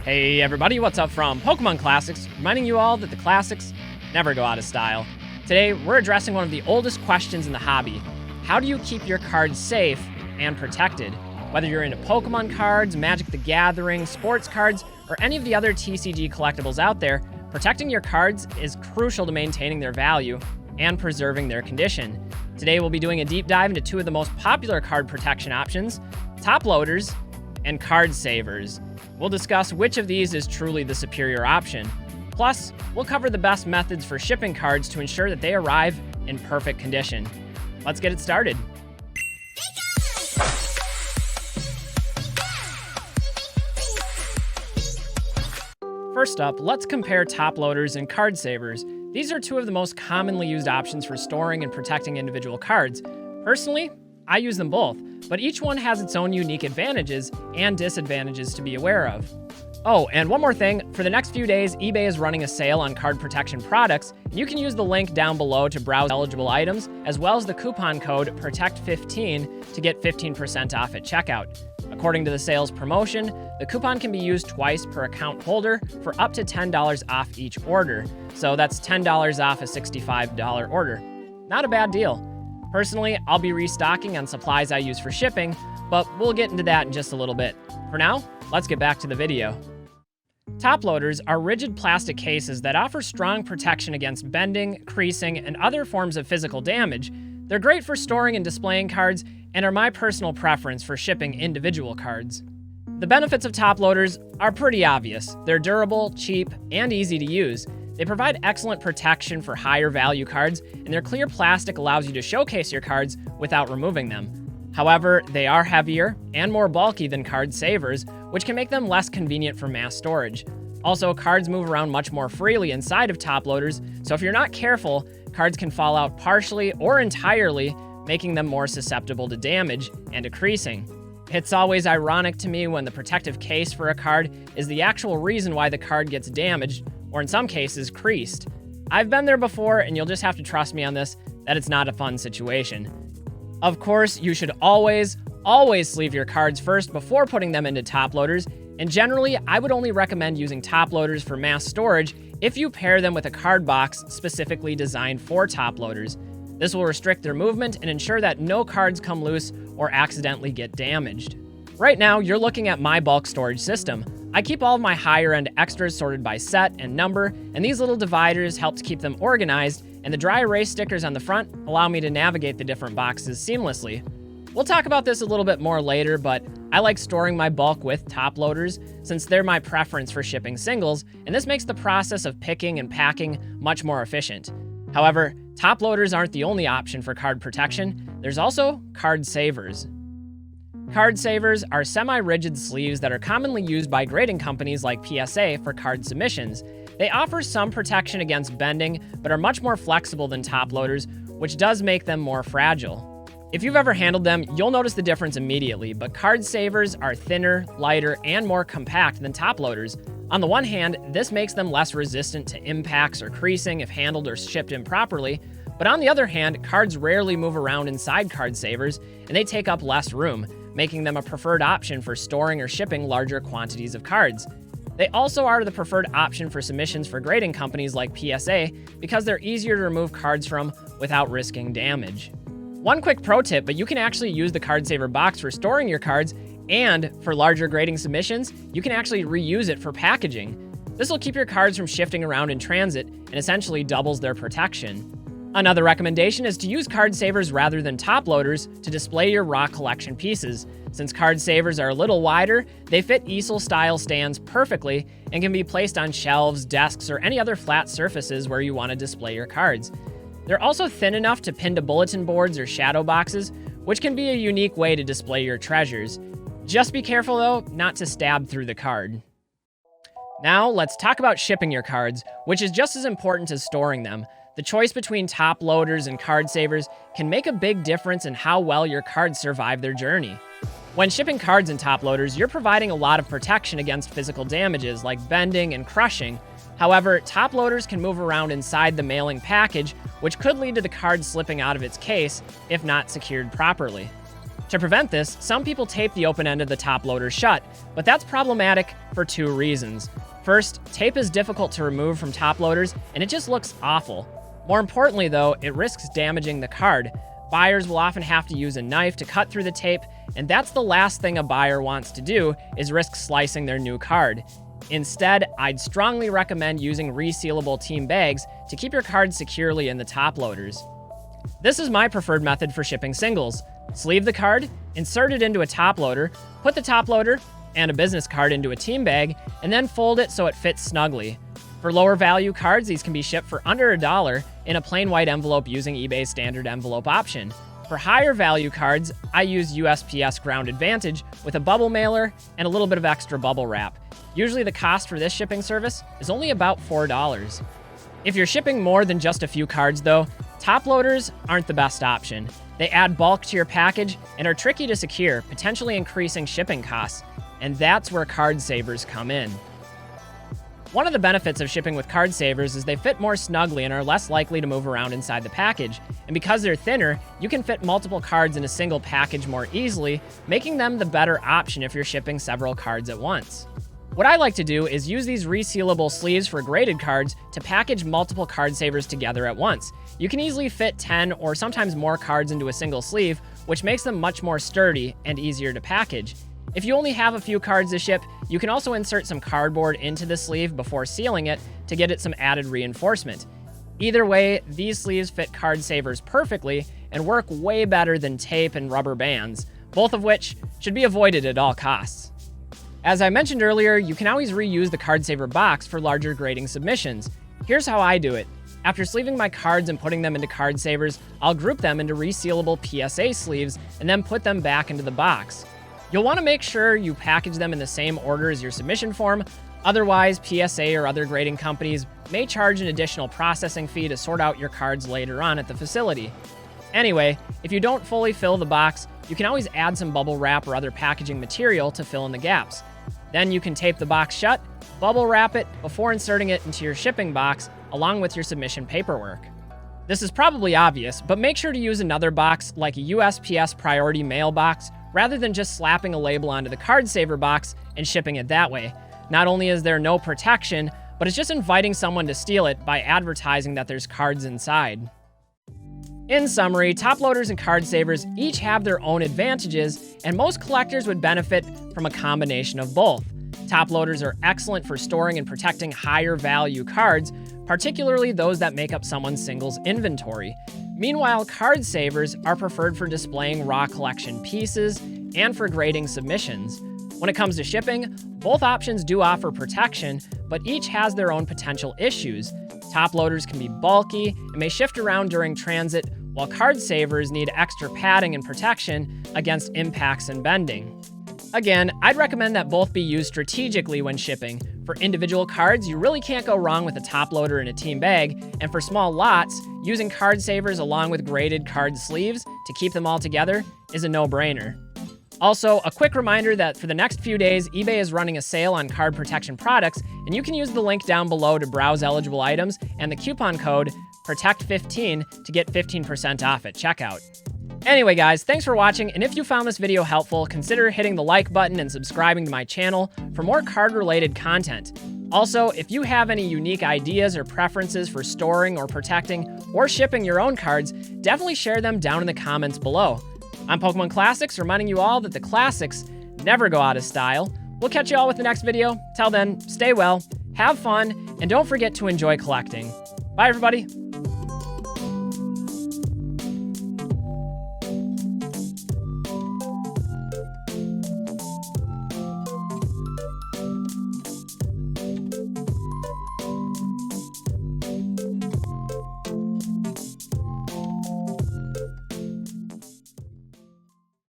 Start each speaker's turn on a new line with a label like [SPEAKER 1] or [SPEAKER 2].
[SPEAKER 1] Hey everybody, what's up from Pokemon Classics, reminding you all that the classics never go out of style. Today, we're addressing one of the oldest questions in the hobby. How do you keep your cards safe and protected? Whether you're into Pokemon cards, Magic the Gathering, sports cards, or any of the other TCG collectibles out there, protecting your cards is crucial to maintaining their value and preserving their condition. Today, we'll be doing a deep dive into two of the most popular card protection options, top loaders and card savers. We'll discuss which of these is truly the superior option. Plus, we'll cover the best methods for shipping cards to ensure that they arrive in perfect condition. Let's get it started. First up, let's compare top loaders and card savers. These are two of the most commonly used options for storing and protecting individual cards. Personally, I use them both, but each one has its own unique advantages and disadvantages to be aware of. Oh, and one more thing, for the next few days, eBay is running a sale on card protection products, and you can use the link down below to browse eligible items, as well as the coupon code PROTECT15 to get 15% off at checkout. According to the sales promotion, the coupon can be used twice per account holder for up to $10 off each order. So that's $10 off a $65 order. Not a bad deal. Personally, I'll be restocking on supplies I use for shipping, but we'll get into that in just a little bit. For now, let's get back to the video. Top loaders are rigid plastic cases that offer strong protection against bending, creasing, and other forms of physical damage. They're great for storing and displaying cards and are my personal preference for shipping individual cards. The benefits of top loaders are pretty obvious. They're durable, cheap, and easy to use. They provide excellent protection for higher value cards, and their clear plastic allows you to showcase your cards without removing them. However, they are heavier and more bulky than card savers, which can make them less convenient for mass storage. Also, cards move around much more freely inside of top loaders, so if you're not careful, cards can fall out partially or entirely, making them more susceptible to damage and to creasing. It's always ironic to me when the protective case for a card is the actual reason why the card gets damaged, or in some cases, creased. I've been there before, and you'll just have to trust me on this, that it's not a fun situation. Of course, you should always sleeve your cards first before putting them into top loaders, and generally, I would only recommend using top loaders for mass storage if you pair them with a card box specifically designed for top loaders. This will restrict their movement and ensure that no cards come loose or accidentally get damaged. Right now, you're looking at my bulk storage system. I keep all of my higher-end extras sorted by set and number, and these little dividers help to keep them organized, and the dry erase stickers on the front allow me to navigate the different boxes seamlessly. We'll talk about this a little bit more later, but I like storing my bulk with top loaders since they're my preference for shipping singles, and this makes the process of picking and packing much more efficient. However, top loaders aren't the only option for card protection. There's also card savers. Card savers are semi-rigid sleeves that are commonly used by grading companies like PSA for card submissions. They offer some protection against bending, but are much more flexible than top loaders, which does make them more fragile. If you've ever handled them, you'll notice the difference immediately, but card savers are thinner, lighter, and more compact than top loaders. On the one hand, this makes them less resistant to impacts or creasing if handled or shipped improperly, but on the other hand, cards rarely move around inside card savers, and they take up less room, making them a preferred option for storing or shipping larger quantities of cards. They also are the preferred option for submissions for grading companies like PSA because they're easier to remove cards from without risking damage. One quick pro tip, but you can actually use the card saver box for storing your cards, and for larger grading submissions, you can actually reuse it for packaging. This will keep your cards from shifting around in transit and essentially doubles their protection. Another recommendation is to use card savers rather than top loaders to display your raw collection pieces. Since card savers are a little wider, they fit easel-style stands perfectly and can be placed on shelves, desks, or any other flat surfaces where you want to display your cards. They're also thin enough to pin to bulletin boards or shadow boxes, which can be a unique way to display your treasures. Just be careful, though, not to stab through the card. Now, let's talk about shipping your cards, which is just as important as storing them. The choice between top loaders and card savers can make a big difference in how well your cards survive their journey. When shipping cards in top loaders, you're providing a lot of protection against physical damages like bending and crushing. However, top loaders can move around inside the mailing package, which could lead to the card slipping out of its case if not secured properly. To prevent this, some people tape the open end of the top loader shut, but that's problematic for 2 reasons. First, tape is difficult to remove from top loaders, and it just looks awful. More importantly though, it risks damaging the card. Buyers will often have to use a knife to cut through the tape, and that's the last thing a buyer wants to do, is risk slicing their new card. Instead, I'd strongly recommend using resealable team bags to keep your cards securely in the top loaders. This is my preferred method for shipping singles. Sleeve the card, insert it into a top loader, put the top loader and a business card into a team bag, and then fold it so it fits snugly. For lower value cards, these can be shipped for under $1 in a plain white envelope using eBay's standard envelope option. For higher value cards, I use USPS Ground Advantage with a bubble mailer and a little bit of extra bubble wrap. Usually the cost for this shipping service is only about $4. If you're shipping more than just a few cards though, top loaders aren't the best option. They add bulk to your package and are tricky to secure, potentially increasing shipping costs. And that's where card savers come in. One of the benefits of shipping with card savers is they fit more snugly and are less likely to move around inside the package. And because they're thinner, you can fit multiple cards in a single package more easily, making them the better option if you're shipping several cards at once. What I like to do is use these resealable sleeves for graded cards to package multiple card savers together at once. You can easily fit 10 or sometimes more cards into a single sleeve, which makes them much more sturdy and easier to package. If you only have a few cards to ship, you can also insert some cardboard into the sleeve before sealing it to get it some added reinforcement. Either way, these sleeves fit card savers perfectly and work way better than tape and rubber bands, both of which should be avoided at all costs. As I mentioned earlier, you can always reuse the card saver box for larger grading submissions. Here's how I do it. After sleeving my cards and putting them into card savers, I'll group them into resealable PSA sleeves and then put them back into the box. You'll want to make sure you package them in the same order as your submission form, otherwise PSA or other grading companies may charge an additional processing fee to sort out your cards later on at the facility. Anyway, if you don't fully fill the box, you can always add some bubble wrap or other packaging material to fill in the gaps. Then you can tape the box shut, bubble wrap it before inserting it into your shipping box along with your submission paperwork. This is probably obvious, but make sure to use another box like a USPS Priority Mail box rather than just slapping a label onto the card saver box and shipping it that way. Not only is there no protection, but it's just inviting someone to steal it by advertising that there's cards inside. In summary, top loaders and card savers each have their own advantages, and most collectors would benefit from a combination of both. Top loaders are excellent for storing and protecting higher value cards, particularly those that make up someone's singles inventory. Meanwhile, card savers are preferred for displaying raw collection pieces and for grading submissions. When it comes to shipping, both options do offer protection, but each has their own potential issues. Top loaders can be bulky and may shift around during transit, while card savers need extra padding and protection against impacts and bending. Again, I'd recommend that both be used strategically when shipping. For individual cards, you really can't go wrong with a top loader in a team bag, and for small lots, using card savers along with graded card sleeves to keep them all together is a no-brainer. Also, a quick reminder that for the next few days, eBay is running a sale on card protection products, and you can use the link down below to browse eligible items and the coupon code PROTECT15 to get 15% off at checkout. Anyway guys, thanks for watching, and if you found this video helpful, consider hitting the like button and subscribing to my channel for more card-related content. Also, if you have any unique ideas or preferences for storing or protecting or shipping your own cards, definitely share them down in the comments below. I'm Pokemon Classics, reminding you all that the classics never go out of style. We'll catch you all with the next video. Till then, stay well, have fun, and don't forget to enjoy collecting. Bye everybody!